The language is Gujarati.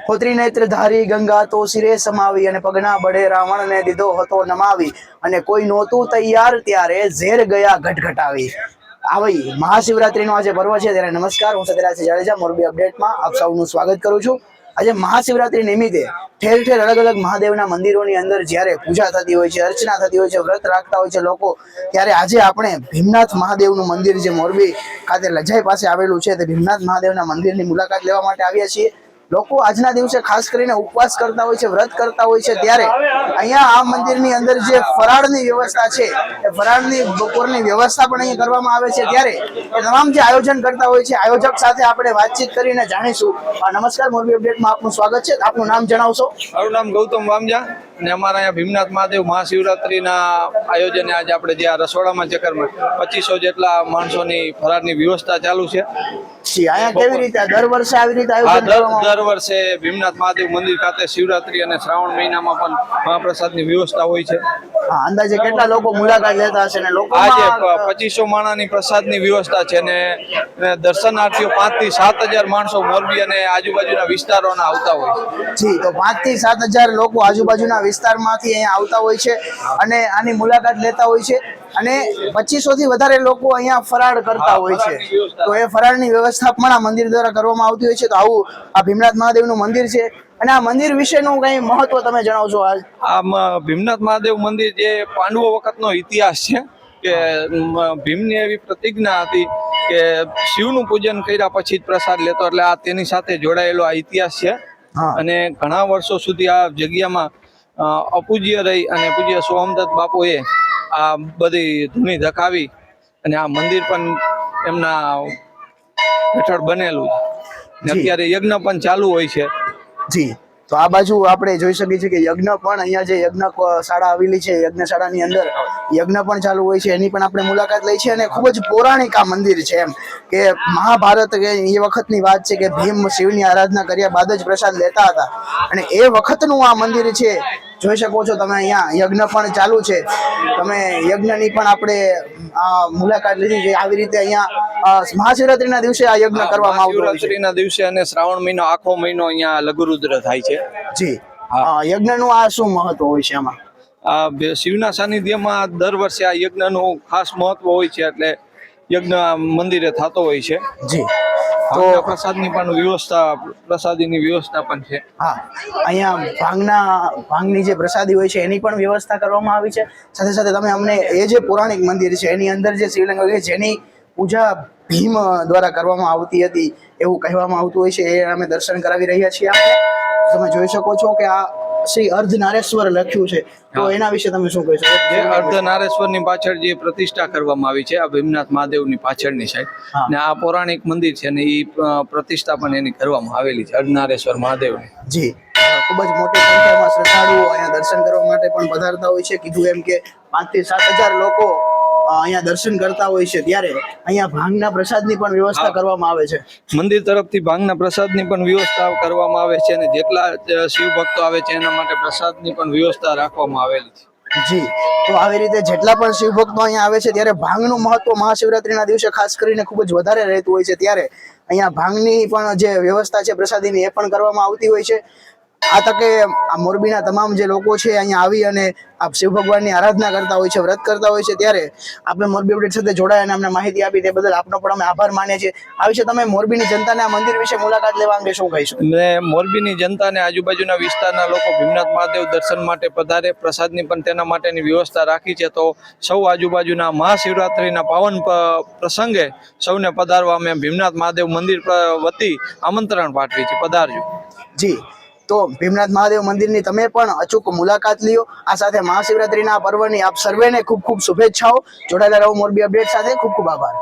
ખોત્રી નેત્ર ધારી ગંગા તો શિરે સમાવી અને પગના બળે રાવણને દીધો હતો નમાવી અને કોઈ નહોતું તૈયાર ત્યારે ઝેર ગયા ઘટઘટાવી। આવી મહાશિવરાત્રીનો આજે પર્વ છે ત્યારે નમસ્કાર, હું સત્યરાજ જાડેજા મોરબી અપડેટમાં આપ સૌનું સ્વાગત કરું છું। આજે મહાશિવરાત્રી નિમિત્તે ઠેર ઠેર અલગ અલગ મહાદેવના મંદિરોની અંદર જ્યારે પૂજા થતી હોય છે, અર્ચના થતી હોય છે, વ્રત રાખતા હોય છે લોકો, ત્યારે આજે આપણે ભીમનાથ મહાદેવનું મંદિર જે મોરબી ખાતે લજાઈ પાસે આવેલું છે તે ભીમનાથ મહાદેવના મંદિરની મુલાકાત લેવા માટે આવ્યા છીએ। લોકો આજના દિવસે ખાસ કરીને ઉપવાસ કરતા હોય છે, વ્રત કરતા હોય છે, ત્યારે અહીંયા આ મંદિરની અંદર જે ફરાળની વ્યવસ્થા છે એ ફરાળની બપોરની વ્યવસ્થા પણ અહીંયા કરવામાં આવે છે। ત્યારે એ તમામ જે આયોજન કરતા હોય છે આયોજક સાથે આપણે વાતચીત કરીને જાણીશું। નમસ્કાર, મોરબી અપડેટમાં આપનું સ્વાગત છે। આપનું નામ જણાવશો? મારું નામ ગૌતમ વામજા અને અમારા અહીંયા ભીમનાથ મહાદેવ મહાશિવરાત્રીના આયોજને આજે આપણે જે આ રસોડામાં ચક્કરમાં 2500 જેટલા માણસોની ફરાળની વ્યવસ્થા ચાલુ છે। અહીંયા કેવી રીતે દર વર્ષે આવી રીતે આયોજન કરવામાં? દર વર્ષે ભીમનાથ મહાદેવ મંદિર ખાતે શિવરાત્રી અને શ્રાવણ મહિનામાં પણ મહાપ્રસાદની વ્યવસ્થા હોય છે। અંદાજે કેટલા લોકો મુલાકાત લેતા હશે? ને લોકો આજે 2500 માણસની પ્રસાદની વ્યવસ્થા છે ને દર્શનાર્થીઓ 5 થી 7000 માણસો મોરબી અને આજુબાજુના વિસ્તારોના આવતા હોય છે। જી, તો 5 થી 7000 લોકો આજુબાજુના વિસ્તારમાંથી અહીંયા આવતા હોય છે અને આની મુલાકાત લેતા હોય છે અને 2500 થી વધારે લોકો અહીંયા ફરાળ કરતા હોય છે। તો એ ફરાળની વ્યવસ્થા પણ આ મંદિર દ્વારા કરવામાં આવતી હોય છે। તો આવું આ ભીમનાથ મહાદેવનું મંદિર છે અને આ મંદિર વિશેનું કઈ મહત્વ તમે જણાવશો? આ ભીમનાથ મહાદેવ મંદિર જે પાંડવો વખતનો ઇતિહાસ છે કે ભીમની એવી પ્રતિજ્ઞા હતી કે શિવનું પૂજન કર્યા પછી જ પ્રસાદ લેતો, એટલે આ તેની સાથે જોડાયેલો આ ઇતિહાસ છે। અને ઘણા વર્ષો સુધી આ જગ્યામાં અપૂજ્ય રહી અને પૂજ્ય સોમદત્ત બાપુએ આ બધી ધૂણી ધકાવી અને આ મંદિર પણ એમના હેઠળ બનેલું છે। અત્યારે યજ્ઞ પણ ચાલુ હોય છે। જી, તો આ બાજુ આપણે જોઈ શકીએ છીએ કે યજ્ઞ પણ અહીંયા જે યજ્ઞશાળા આવેલી છે, યજ્ઞશાળાની અંદર યજ્ઞ પણ ચાલુ હોય છે, એની પણ આપણે મુલાકાત લઈ છે। અને ખૂબ જ પૌરાણિક આ મંદિર છે, એમ કે મહાભારત કે એ વખતની વાત છે કે ભીમ શિવની આરાધના કર્યા બાદ જ પ્રસાદ લેતા હતા અને એ વખતનું આ મંદિર છે। જોઈ શકો છો તમે, અહીંયા યજ્ઞ પણ ચાલુ છે। તમે યજ્ઞની પણ આપણે મુલાકાત લીધી છે। આવી રીતે અહીંયા મહાશિવરાત્રીના દિવસે આ યજ્ઞ કરવામાં આવતો હોય છે। શિવરાત્રીના દિવસે અને શ્રાવણ મહિનો આખો મહિનો અહીંયા લઘુરુદ્ર થાય છે। જી, યજ્ઞનું આ શું મહત્વ હોય છે આમાં? આ શિવના સાનિધ્યમાં દર વર્ષે આ યજ્ઞનું ખાસ મહત્વ હોય છે, એટલે યજ્ઞ મંદિરે થતો હોય છે। જી, તો પ્રસાદની પણ વ્યવસ્થા, પ્રસાદીની વ્યવસ્થા પણ છે। હા, અહીંયા ભાંગની જે પ્રસાદી હોય છે એની પણ વ્યવસ્થા કરવામાં આવી છે। સાથે સાથે તમે અમને એ જે પૌરાણિક મંદિર છે એની અંદર જે શિવલિંગ હોય છે જેની પૂજા ભીમ દ્વારા કરવામાં આવતી હતી એવું કહેવામાં આવતું હોય છે, એ અમે દર્શન કરાવી રહ્યા છીએ। આપણે તમે જોઈ શકો છો કે આ શ્રી અર્ધનારેશ્વર લખ્યું છે, તો એના વિશે તમે શું કહેશો? જે અર્ધનારેશ્વરની પાછળ જે પ્રતિષ્ઠા કરવામાં આવી છે આ ભીમનાથ મહાદેવની પાછળની સાઈડ, ને આ પૌરાણિક મંદિર છે ને એ પ્રતિષ્ઠા પણ એની કરવામાં આવેલી છે અર્ધનારેશ્વર મહાદેવની। જી, ખૂબ જ મોટી સંખ્યામાં શ્રદ્ધાળુઓ અહીંયા દર્શન કરવા માટે પણ પધારતા હોય છે। કીધું એમ કે 5 થી 7000 લોકો અહીંયા દર્શન કરતા હોય છે, ત્યારે અહીંયા ભાંગના પ્રસાદની પણ વ્યવસ્થા કરવામાં આવે છે। મંદિર તરફથી ભાંગના પ્રસાદની પણ વ્યવસ્થા કરવામાં આવે છે અને જેટલા શિવ ભક્તો આવે છે એના માટે પ્રસાદની પણ વ્યવસ્થા રાખવામાં આવેલી છે। જી, તો આવી રીતે જેટલા પણ શિવ ભક્તો અહીંયા આવે છે ત્યારે ભાંગનું મહત્વ મહાશિવરાત્રીના દિવસે ખાસ કરીને ખૂબ જ વધારે રહેતું હોય છે। ત્યારે અહીંયા ભાંગની પણ જે વ્યવસ્થા છે પ્રસાદીની એ પણ કરવામાં આવતી હોય છે। આ તકે આ મોરબીના તમામ જે લોકો છે અહીંયા આવી અને આ શિવ ભગવાનની આરાધના કરતા હોય છે, વ્રત કરતા હોય છે, ત્યારે આપણે મોરબી અપડેટ સાથે જોડાયા અને અમને માહિતી આપી તે બદલ આપનો પણ અમે આભાર માનીએ છીએ। આ વિશે તમે મોરબીની જનતાને આ મંદિર વિશે મુલાકાત લેવા અંગે શું કહીશું? મેં મોરબીની જનતાને આજુબાજુના વિસ્તારના લોકો ભીમનાથ મહાદેવ દર્શન માટે પધારે, પ્રસાદની પણ તેના માટેની વ્યવસ્થા રાખી છે। તો સૌ આજુબાજુના મહાશિવરાત્રિના પાવન પ્રસંગે સૌને પધારવા અમે ભીમનાથ મહાદેવ મંદિર વતી આમંત્રણ પાઠવી છે, પધારજો। જી, તો ભીમનાથ મહાદેવ મંદિરની તમે પણ અચૂક મુલાકાત લ્યો। આ સાથે મહાશિવરાત્રીના પર્વની આપ સર્વેને ખૂબ ખૂબ શુભેચ્છાઓ। જોડાયેલા રહો મોરબી અપડેટ સાથે। ખૂબ ખૂબ આભાર।